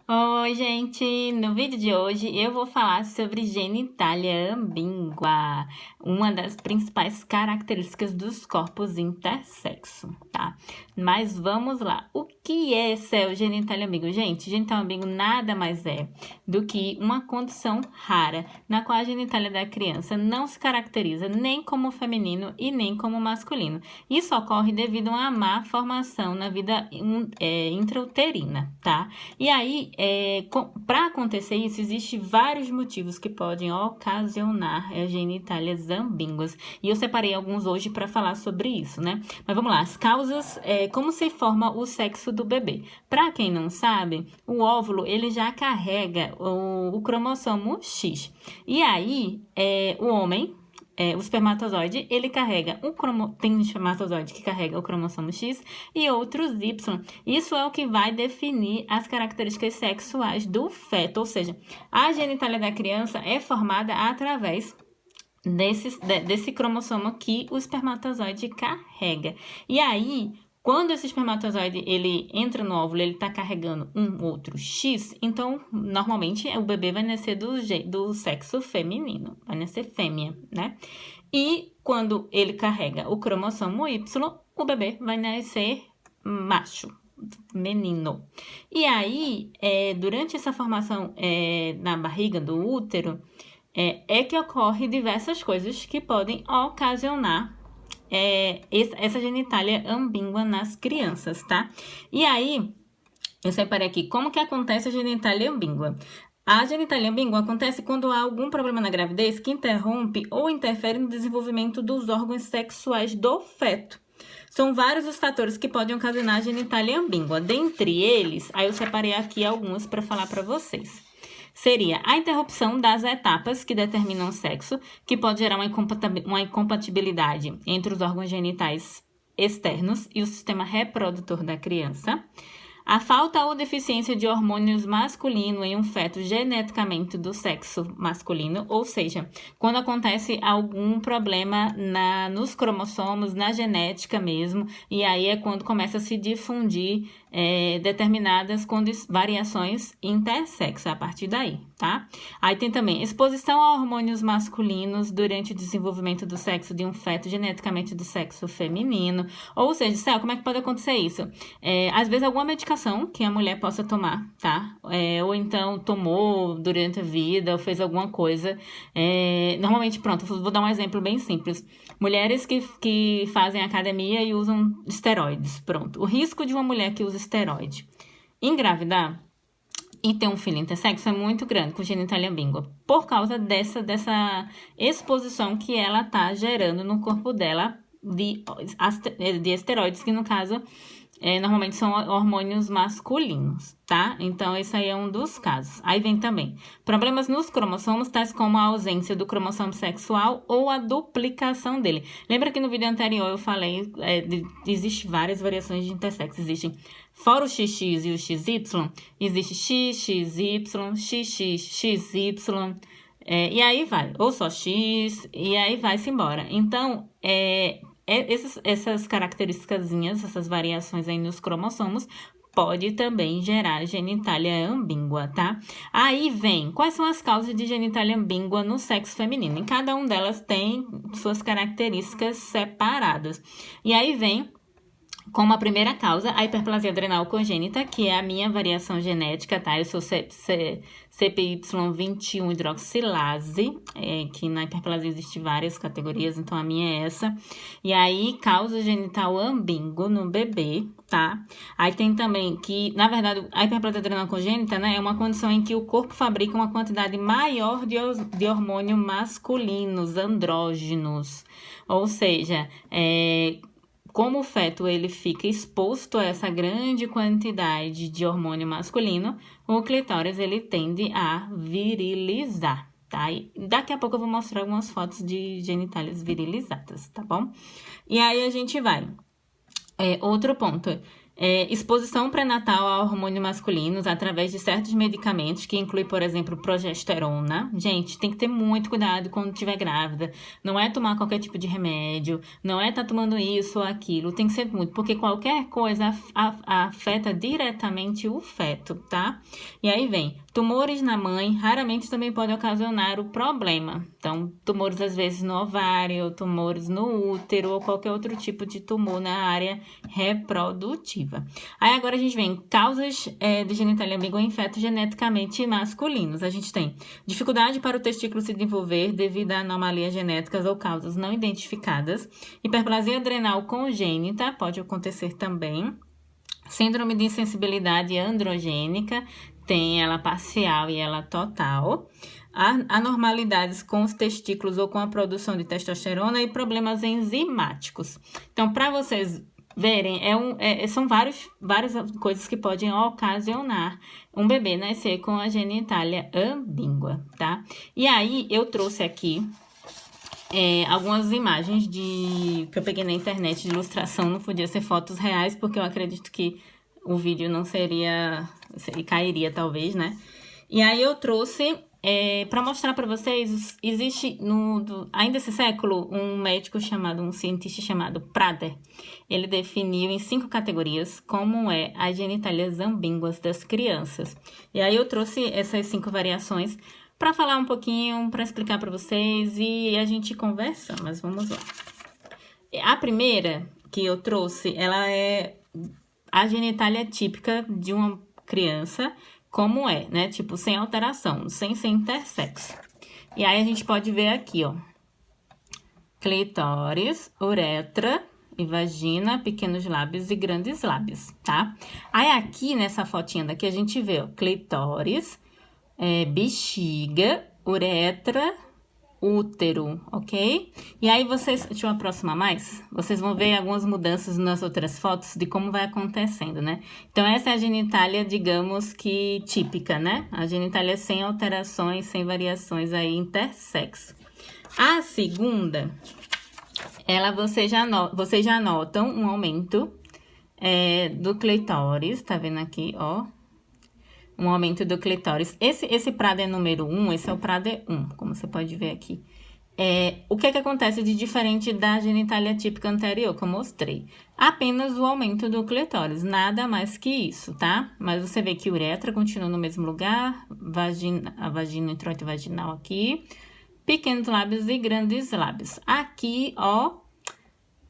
Oi, gente! No vídeo de hoje eu vou falar sobre genitália ambígua, uma das principais características dos corpos intersexo, tá? Mas vamos lá. O que é ser genitália ambígua? Gente, genital ambíguo nada mais é do que uma condição rara na qual a genitália da criança não se caracteriza nem como feminino e nem como masculino. Isso ocorre devido a uma má formação na vida intrauterina, tá? E aí, para acontecer isso, existem vários motivos que podem ocasionar genitálias ambíguas. E eu separei alguns hoje para falar sobre isso, né? Mas vamos lá, as causas, como se forma o sexo do bebê. Para quem não sabe, o óvulo, ele já carrega o cromossomo X. E aí, o homem... o espermatozoide, ele carrega tem um espermatozoide que carrega o cromossomo X e outros Y. Isso é o que vai definir as características sexuais do feto, ou seja, a genitália da criança é formada através desse cromossomo que o espermatozoide carrega. E aí, quando esse espermatozoide ele entra no óvulo, ele está carregando um outro X, então normalmente o bebê vai nascer do sexo feminino, vai nascer fêmea, né? E quando ele carrega o cromossomo Y, o bebê vai nascer macho, menino. E aí, durante essa formação na barriga do útero, que ocorre diversas coisas que podem ocasionar essa genitália ambígua nas crianças, tá? E aí, eu separei aqui como que acontece a genitália ambígua. A genitália ambígua acontece quando há algum problema na gravidez que interrompe ou interfere no desenvolvimento dos órgãos sexuais do feto. São vários os fatores que podem ocasionar a genitália ambígua. Dentre eles, aí eu separei aqui alguns para falar para vocês. Seria a interrupção das etapas que determinam o sexo, que pode gerar uma incompatibilidade entre os órgãos genitais externos e o sistema reprodutor da criança. A falta ou deficiência de hormônios masculinos em um feto geneticamente do sexo masculino, ou seja, quando acontece algum problema nos cromossomos, na genética mesmo, e aí é quando começa a se difundir determinadas variações intersexo, a partir daí, tá? Aí tem também exposição a hormônios masculinos durante o desenvolvimento do sexo de um feto geneticamente do sexo feminino, ou seja, Céu, como é que pode acontecer isso? Às vezes alguma medicação que a mulher possa tomar, tá? Ou então tomou durante a vida, ou fez alguma coisa. Normalmente, pronto, vou dar um exemplo bem simples. Mulheres que fazem academia e usam esteroides, pronto. O risco de uma mulher que usa esteroide engravidar e ter um filho intersexo é muito grande com genitália ambígua, por causa dessa exposição que ela tá gerando no corpo dela de esteroides, que no caso normalmente são hormônios masculinos, tá? Então, esse aí é um dos casos. Aí vem também problemas nos cromossomos, tais como a ausência do cromossomo sexual ou a duplicação dele. Lembra que no vídeo anterior eu falei, existem várias variações de intersexo. Existem, fora o XX e o XY, existe X, XY, XX, XY... e aí vai, ou só X, e aí vai-se embora. Então, essas características, essas variações aí nos cromossomos, pode também gerar genitália ambígua, tá? Aí vem, quais são as causas de genitália ambígua no sexo feminino? Em cada uma delas tem suas características separadas. E aí vem, como a primeira causa, a hiperplasia adrenal congênita, que é a minha variação genética, tá? Eu sou CPY21 hidroxilase, que na hiperplasia existem várias categorias, então a minha é essa. E aí, causa genital ambíguo no bebê, tá? Aí tem também que, na verdade, a hiperplasia adrenal congênita, né, é uma condição em que o corpo fabrica uma quantidade maior de hormônios masculinos, andrógenos. Ou seja, como o feto ele fica exposto a essa grande quantidade de hormônio masculino, o clitóris ele tende a virilizar, tá? E daqui a pouco eu vou mostrar algumas fotos de genitálias virilizadas, tá bom? E aí a gente vai. Outro ponto. Exposição pré-natal a hormônios masculinos através de certos medicamentos, que inclui, por exemplo, progesterona. Gente, tem que ter muito cuidado quando estiver grávida. Não é tomar qualquer tipo de remédio, não é estar tomando isso ou aquilo. Tem que ser muito, porque qualquer coisa afeta diretamente o feto, tá? E aí vem tumores na mãe, raramente também pode ocasionar o problema. Então, tumores às vezes no ovário, tumores no útero ou qualquer outro tipo de tumor na área reprodutiva. Aí agora a gente vem causas de genitália ambígua em fetos geneticamente masculinos. A gente tem dificuldade para o testículo se desenvolver devido a anomalias genéticas ou causas não identificadas. Hiperplasia adrenal congênita pode acontecer também. Síndrome de insensibilidade androgênica, tem ela parcial e ela total. Anormalidades com os testículos ou com a produção de testosterona e problemas enzimáticos. Então, para vocês verem, são várias coisas que podem ocasionar um bebê nascer com a genitália ambígua, tá? E aí, eu trouxe aqui algumas imagens que eu peguei na internet de ilustração, não podia ser fotos reais, porque eu acredito que o vídeo não cairia talvez, né? E aí eu trouxe para mostrar para vocês, existe ainda esse século um cientista chamado Prader. Ele definiu em 5 categorias como é as genitálias ambíguas das crianças. E aí eu trouxe essas 5 variações para falar um pouquinho, para explicar para vocês e a gente conversa, mas vamos lá. A primeira que eu trouxe, ela é a genitália típica de uma criança, como é, né? Tipo, sem alteração, sem ser intersexo. E aí a gente pode ver aqui, ó, clitóris, uretra e vagina, pequenos lábios e grandes lábios, tá? Aí aqui nessa fotinha daqui a gente vê, ó, clitóris, bexiga, uretra, útero, ok? E aí deixa eu aproximar mais, vocês vão ver algumas mudanças nas outras fotos de como vai acontecendo, né? Então, essa é a genitália, digamos que típica, né? A genitália sem alterações, sem variações aí intersexo. A segunda, vocês já notam um aumento do clitóris, tá vendo aqui, ó? Um aumento do clitóris. Esse Prader número 1, esse é o Prader 1, como você pode ver aqui. O que acontece de diferente da genitália típica anterior, que eu mostrei? Apenas o aumento do clitóris, nada mais que isso, tá? Mas você vê que a uretra continua no mesmo lugar, a vagina, introito vaginal aqui, pequenos lábios e grandes lábios. Aqui, ó,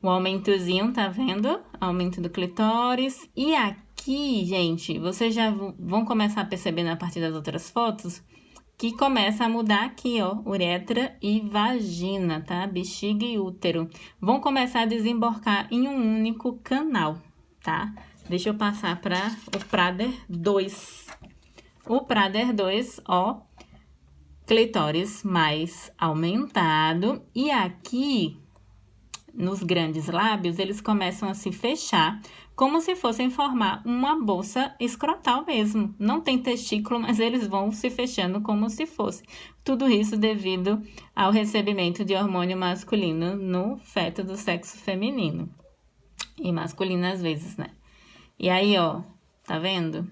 o aumentozinho, tá vendo? Aumento do clitóris. E aqui, gente, vocês já vão começar a perceber na partir das outras fotos que começa a mudar aqui, ó, uretra e vagina, tá? Bexiga e útero. Vão começar a desembocar em um único canal, tá? Deixa eu passar para o Prader 2. O Prader 2, ó, clitóris mais aumentado. E aqui, nos grandes lábios, eles começam a se fechar, como se fossem formar uma bolsa escrotal mesmo. Não tem testículo, mas eles vão se fechando como se fosse. Tudo isso devido ao recebimento de hormônio masculino no feto do sexo feminino. E masculino às vezes, né? E aí, ó, tá vendo?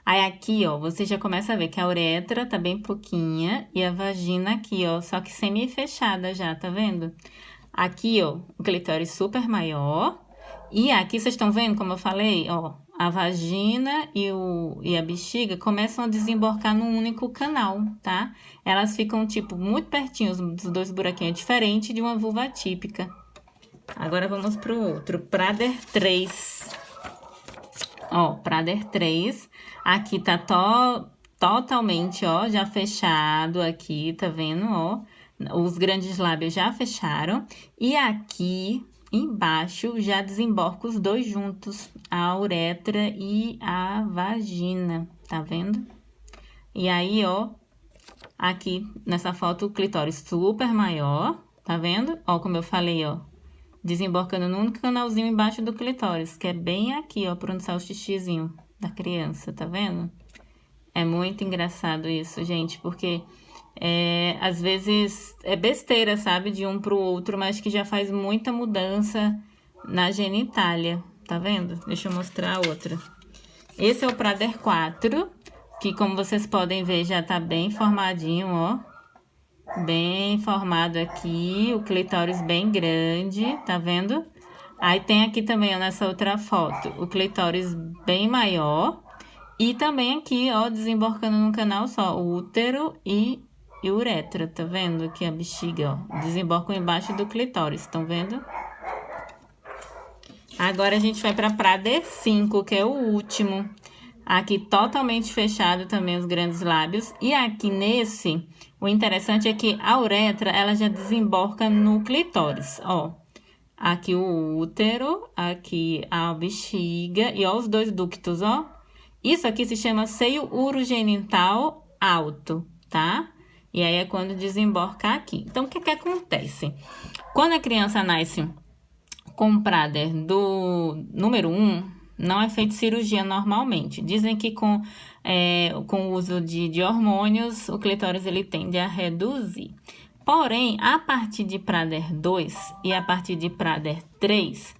Aí aqui, ó, você já começa a ver que a uretra tá bem pouquinha e a vagina aqui, ó, só que semi-fechada já, tá vendo? Aqui, ó, o clitóris super maior. E aqui, vocês estão vendo, como eu falei, ó, a vagina e a bexiga começam a desembocar num único canal, tá? Elas ficam, tipo, muito pertinho dos dois buraquinhos, diferente de uma vulva típica. Agora, vamos pro outro, Prader 3. Ó, Prader 3, aqui tá totalmente, ó, já fechado aqui, tá vendo, ó? Os grandes lábios já fecharam. E aqui embaixo já desemboca os dois juntos, a uretra e a vagina, tá vendo? E aí, ó, aqui nessa foto o clitóris super maior, tá vendo? Ó, como eu falei, ó, desembocando num único canalzinho embaixo do clitóris, que é bem aqui, ó, por onde sai o xixizinho da criança, tá vendo? É muito engraçado isso, gente, porque às vezes é besteira, sabe, de um pro outro, mas que já faz muita mudança na genitália. tá vendo? Deixa eu mostrar a outra. Esse é o Prader 4, que como vocês podem ver já tá bem formadinho, ó. Bem formado aqui, o clitóris bem grande, tá vendo? Aí tem aqui também, ó, nessa outra foto, o clitóris bem maior. E também aqui, ó, desembarcando no canal só, o útero e uretra, tá vendo? Aqui a bexiga, ó, desembarcam embaixo do clitóris, estão vendo? Agora a gente vai para Prader 5, que é o último. Aqui totalmente fechado também os grandes lábios. E aqui nesse, o interessante é que a uretra, ela já desemboca no clitóris, ó. Aqui o útero, aqui a bexiga e ó os dois ductos, ó. Isso aqui se chama seio urogenital alto, tá? E aí é quando desemboca aqui. Então, o que que acontece? Quando a criança nasce com Prader do número 1, não é feito cirurgia normalmente. Dizem que com o uso de hormônios, o clitóris ele tende a reduzir. Porém, a partir de Prader 2 e a partir de Prader 3,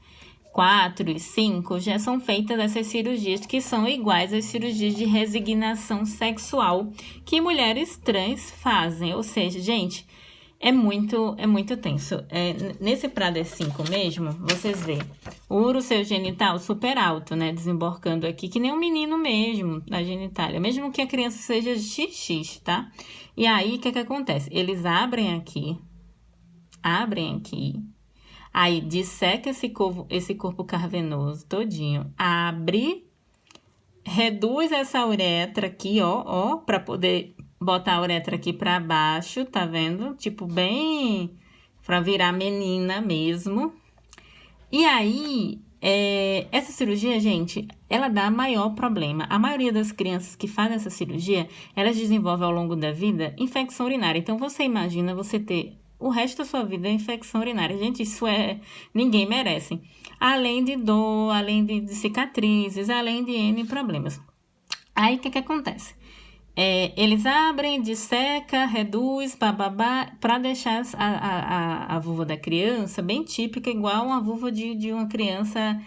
4 e 5, já são feitas essas cirurgias que são iguais às cirurgias de resignação sexual que mulheres trans fazem. Ou seja, gente, é muito tenso. Nesse Prader 5 mesmo, vocês veem o útero genital super alto, né? Desembarcando aqui, que nem um menino mesmo, na genitália. Mesmo que a criança seja XX, tá? E aí, o que que acontece? Eles abrem aqui. Aí, disseca esse corpo cavernoso todinho. Abre. Reduz essa uretra aqui, ó, pra poder botar a uretra aqui pra baixo, tá vendo? Tipo, bem pra virar menina mesmo. E aí, essa cirurgia, gente, ela dá maior problema. A maioria das crianças que fazem essa cirurgia, elas desenvolvem ao longo da vida infecção urinária. Então, você imagina você ter o resto da sua vida infecção urinária. Gente, isso ninguém merece. Além de dor, além de cicatrizes, além de N problemas. Aí, o que que acontece? Eles abrem, disseca, reduz, bababá, para deixar a vulva da criança bem típica, igual uma vulva de uma criança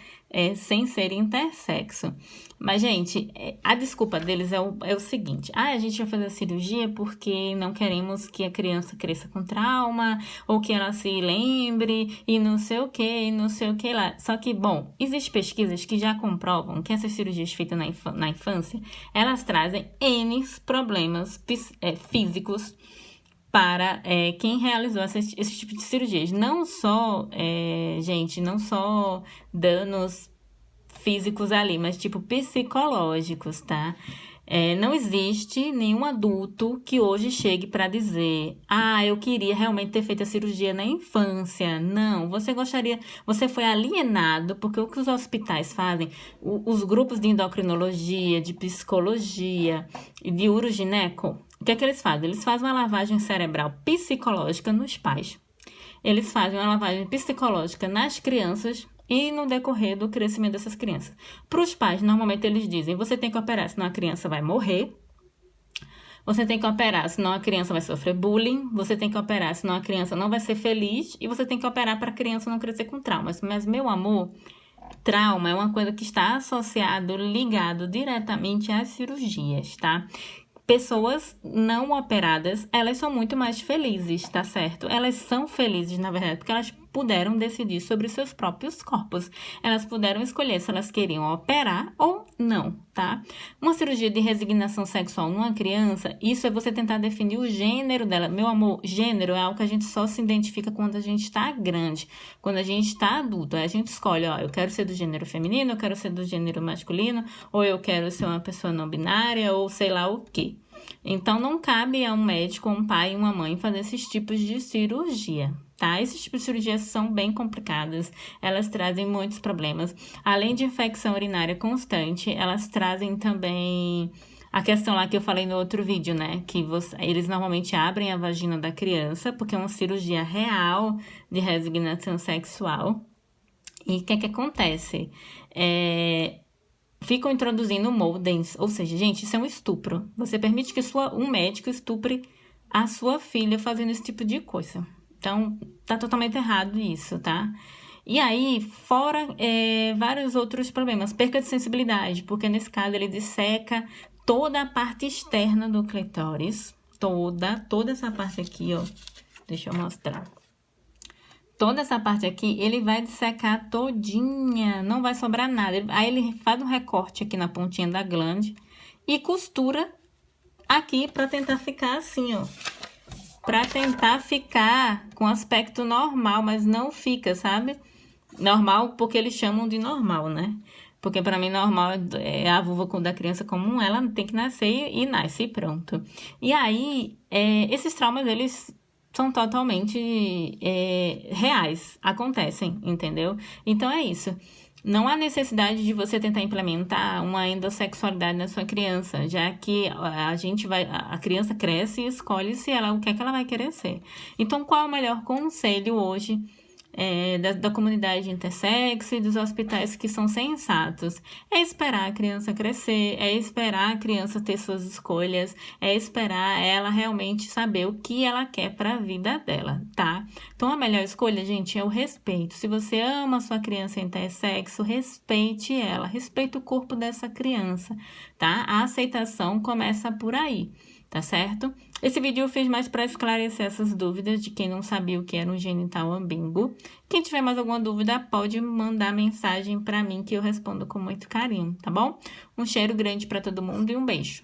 sem ser intersexo. Mas, gente, a desculpa deles é o seguinte: a gente vai fazer a cirurgia porque não queremos que a criança cresça com trauma, ou que ela se lembre, e não sei o que, e não sei o que lá. Só que, bom, existem pesquisas que já comprovam que essas cirurgias feitas na infância, elas trazem N problemas físicos para quem realizou esse tipo de cirurgias. Não só, gente, não só danos físicos ali, mas tipo psicológicos, tá? Não existe nenhum adulto que hoje chegue para dizer: eu queria realmente ter feito a cirurgia na infância. Não, você foi alienado, porque o que os hospitais fazem, os grupos de endocrinologia, de psicologia e de urogineco, o que é que eles fazem? Eles fazem uma lavagem cerebral psicológica nos pais. Eles fazem uma lavagem psicológica nas crianças e no decorrer do crescimento dessas crianças. Para os pais, normalmente eles dizem: você tem que operar, senão a criança vai morrer. Você tem que operar, senão a criança vai sofrer bullying. Você tem que operar, senão a criança não vai ser feliz. E você tem que operar para a criança não crescer com traumas. Mas, meu amor, trauma é uma coisa que está ligado diretamente às cirurgias, tá? Pessoas não operadas, elas são muito mais felizes, tá certo? Elas são felizes, na verdade, porque elas puderam decidir sobre seus próprios corpos. Elas puderam escolher se elas queriam operar ou não, tá? Uma cirurgia de resignação sexual numa criança, isso é você tentar definir o gênero dela. Meu amor, gênero é algo que a gente só se identifica quando a gente tá grande, quando a gente tá adulto. Aí a gente escolhe, ó, eu quero ser do gênero feminino, eu quero ser do gênero masculino, ou eu quero ser uma pessoa não binária, ou sei lá o quê. Então, não cabe a um médico, um pai e uma mãe fazer esses tipos de cirurgia, tá? Esses tipos de cirurgias são bem complicadas, elas trazem muitos problemas. Além de infecção urinária constante, elas trazem também a questão lá que eu falei no outro vídeo, né? Que eles normalmente abrem a vagina da criança, porque é uma cirurgia real de resignação sexual. E o que é que acontece? Ficam introduzindo moldens, ou seja, gente, isso é um estupro. Você permite que um médico estupre a sua filha fazendo esse tipo de coisa. Então, tá totalmente errado isso, tá? E aí, fora vários outros problemas, perca de sensibilidade, porque nesse caso ele disseca toda a parte externa do clitóris, toda essa parte aqui, ó, deixa eu mostrar. Toda essa parte aqui, ele vai dissecar todinha, não vai sobrar nada. Aí ele faz um recorte aqui na pontinha da glande e costura aqui para tentar ficar assim, ó. Para tentar ficar com aspecto normal, mas não fica, sabe? Normal porque eles chamam de normal, né? Porque para mim normal é a vulva da criança comum, ela tem que nascer e nasce, pronto. E aí, esses traumas, eles são totalmente reais, acontecem, entendeu? Então é isso. Não há necessidade de você tentar implementar uma endossexualidade na sua criança, já que a criança cresce e escolhe se ela, o que é que ela vai querer ser. Então, qual é o melhor conselho hoje da comunidade intersexo e dos hospitais que são sensatos? É esperar a criança crescer, é esperar a criança ter suas escolhas, é esperar ela realmente saber o que ela quer para a vida dela, tá? Então, a melhor escolha, gente, é o respeito. Se você ama a sua criança intersexo, respeite ela, respeite o corpo dessa criança, tá? A aceitação começa por aí, tá certo? Esse vídeo eu fiz mais para esclarecer essas dúvidas de quem não sabia o que era um genital ambíguo. Quem tiver mais alguma dúvida, pode mandar mensagem para mim que eu respondo com muito carinho, tá bom? Um cheiro grande para todo mundo e um beijo.